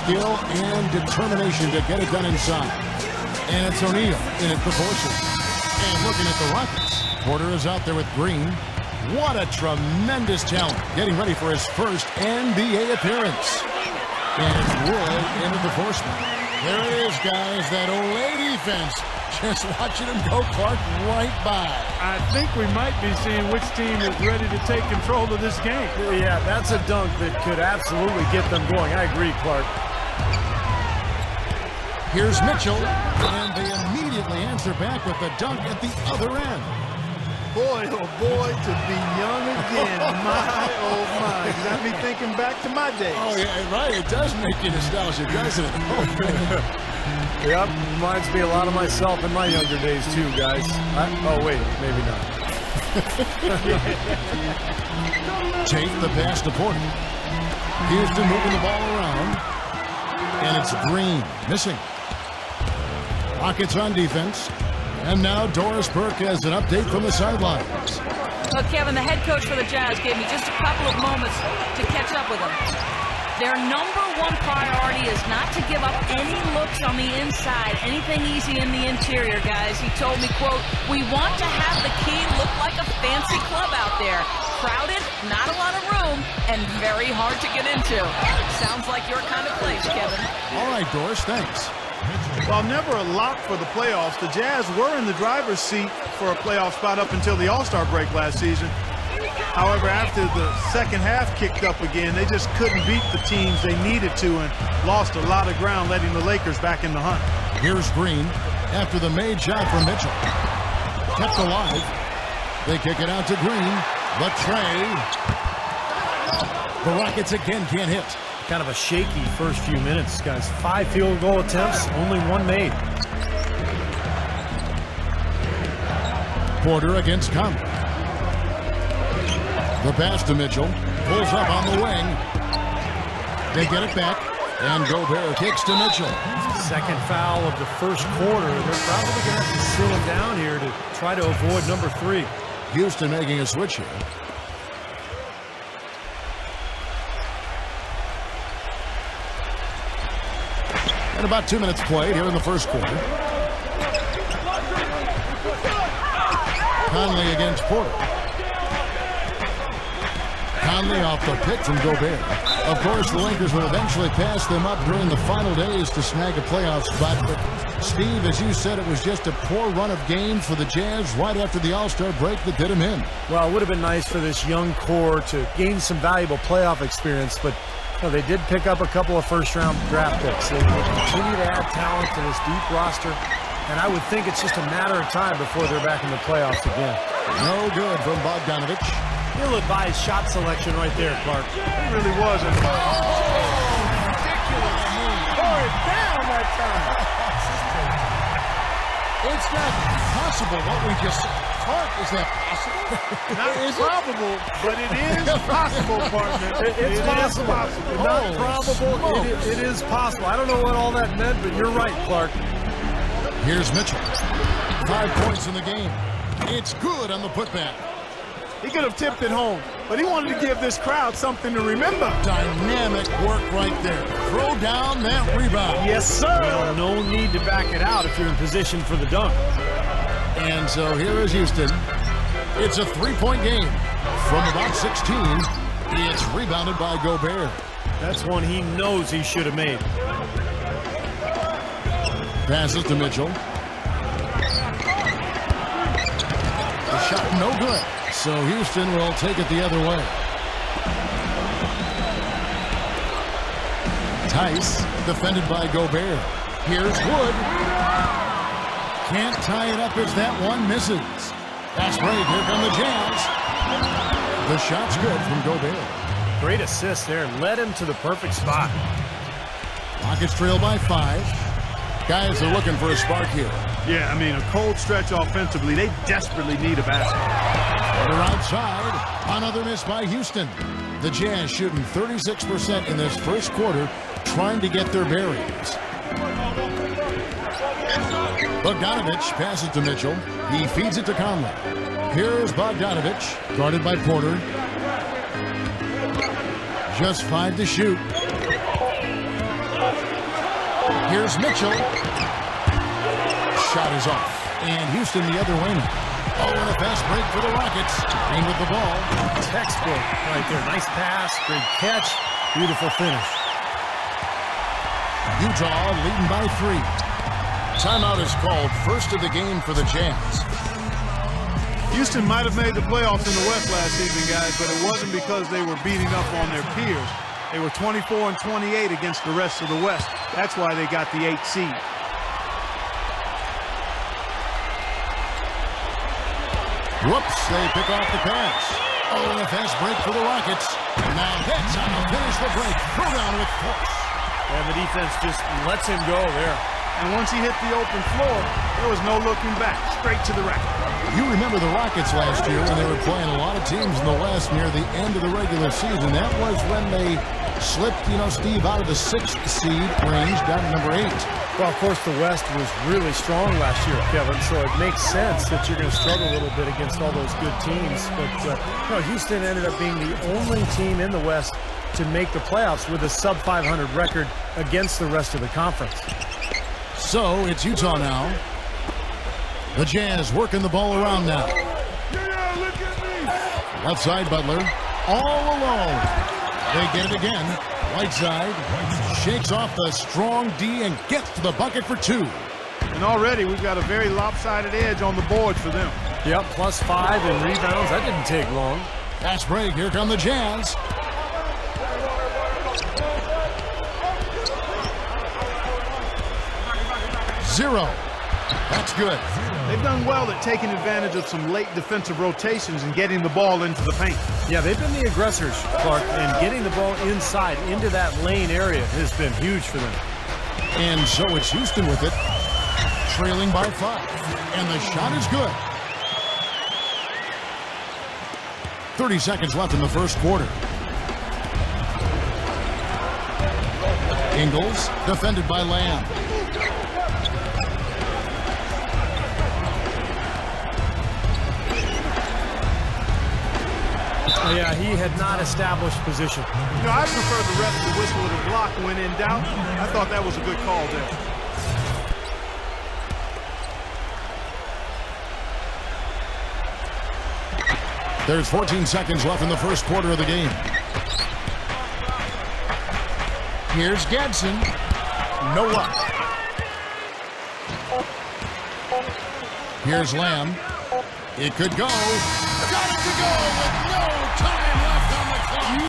skill and determination to get it done inside. And it's O'Neal in it for portion. And looking at the Rockets, Porter is out there with Green. What a tremendous talent, getting ready for his first NBA appearance. And it's Wood into the forcement. There it is, guys, that Olay defense. Just watching him go, Clark, right by. I think we might be seeing which team is ready to take control of this game. Yeah, that's a dunk that could absolutely get them going. I agree, Clark. Here's Mitchell, and they immediately answer back with the dunk at the other end. Boy, oh boy, to be young again. My, oh my. You got me thinking back to my days. Oh, yeah, right. It does make you nostalgic, doesn't it? Oh, Yep, reminds me a lot of myself in my younger days too, guys. Oh wait, maybe not. Take the pass to Porter. Houston moving the ball around. And it's Green missing. Rockets on defense. And now Doris Burke has an update from the sidelines. Well, Kevin, the head coach for the Jazz gave me just a couple of moments to catch up with them. Their number one priority is not to give up any looks on the inside, anything easy in the interior, guys. He told me, quote, "We want to have the key look like a fancy club out there. Crowded, not a lot of room, and very hard to get into." Sounds like your kind of place, Kevin. All right, Doris, thanks. While never a lock for the playoffs, the Jazz were in the driver's seat for a playoff spot up until the All-Star break last season. However, after the second half kicked up again, they just couldn't beat the teams they needed to and lost a lot of ground, letting the Lakers back in the hunt. Here's Green after the made shot from Mitchell. Kept alive. They kick it out to Green. The tray. The Rockets again can't hit. Kind of a shaky first few minutes, guys. 5 field goal attempts, only 1 made. Porter against Conley. The pass to Mitchell. Pulls up on the wing. They get it back. And Gobert kicks to Mitchell. Second foul of the first quarter. They're probably going to have to sit him down here to try to avoid number 3. Houston making a switch here. And about 2 minutes played here in the first quarter. Conley against Porter. Conley off the pick from Gobert. Of course, the Lakers would eventually pass them up during the final days to snag a playoff spot. But, Steve, as you said, it was just a poor run of games for the Jazz right after the All-Star break that did them in. Well, it would have been nice for this young core to gain some valuable playoff experience, but they did pick up a couple of first-round draft picks. They continue to add talent to this deep roster, and I would think it's just a matter of time before they're back in the playoffs again. No good from Bogdanovich. Ill-advised shot selection right there, Clark. It really was. Ridiculous move. Tore it down that time. It's not possible what we just saw. Clark, is that possible? Not probable, but it is possible, partner. It's possible. Not probable. It is possible. I don't know what all that meant, but you're right, Clark. Here's Mitchell. 5 points in the game. It's good on the putback. He could have tipped it home, but he wanted to give this crowd something to remember. Dynamic work right there. Throw down that rebound. Yes, sir. Well, no need to back it out if you're in position for the dunk. And so here is Houston. It's a 3-point game. From about 16, it's rebounded by Gobert. That's one he knows he should have made. Passes to Mitchell. The shot no good. So Houston will take it the other way. Tice defended by Gobert. Here's Wood. Can't tie it up as that one misses. That's great. Here come the Jazz. The shot's good from Gobert. Great assist there. Led him to the perfect spot. Rockets trail by 5. Guys are looking for a spark here. Yeah, I mean, a cold stretch offensively. They desperately need a basket. They're outside. Another miss by Houston. The Jazz shooting 36% in this first quarter, trying to get their bearings. Bogdanovich passes to Mitchell. He feeds it to Conley. Here's Bogdanovich, guarded by Porter. Just 5 to shoot. Here's Mitchell. Shot is off. And Houston the other way now. Oh, and a fast break for the Rockets. Green with the ball. Textbook right there. Nice pass, great catch, beautiful finish. Utah leading by 3. Timeout is called, first of the game for the Jazz. Houston might have made the playoffs in the West last season, guys, but it wasn't because they were beating up on their peers. They were 24 and 28 against the rest of the West. That's why they got the 8th seed. Whoops, they pick off the pass. Oh, and a fast break for the Rockets. And now that's how to finish the break. Throw down with force. And the defense just lets him go there. And once he hit the open floor, there was no looking back. Straight to the rack. You remember the Rockets last year when they were playing a lot of teams in the West near the end of the regular season. That was when they slipped, Steve, out of the 6th seed range down to number 8. Well, of course, the West was really strong last year, Kevin, so it makes sense that you're going to struggle a little bit against all those good teams. But Houston ended up being the only team in the West to make the playoffs with a sub-500 record against the rest of the conference. So it's Utah now. The Jazz working the ball around now. Left side, Butler. All alone. They get it again. Right side. Shakes off the strong D and gets to the bucket for 2. And already we've got a very lopsided edge on the board for them. Yep, +5 in rebounds. That didn't take long. Fast break. Here come the Jazz. Zero. That's good. They've done well at taking advantage of some late defensive rotations and getting the ball into the paint. Yeah, they've been the aggressors, Clark, and getting the ball inside into that lane area has been huge for them. And so it's Houston with it, trailing by 5. And the shot is good. 30 seconds left in the first quarter. Ingles, defended by Lamb. Yeah, he had not established position. I prefer the ref to whistle at a block when in doubt. I thought that was a good call there. There's 14 seconds left in the first quarter of the game. Here's Gadsden. No luck. Here's Lamb. It could go. Got it to go with no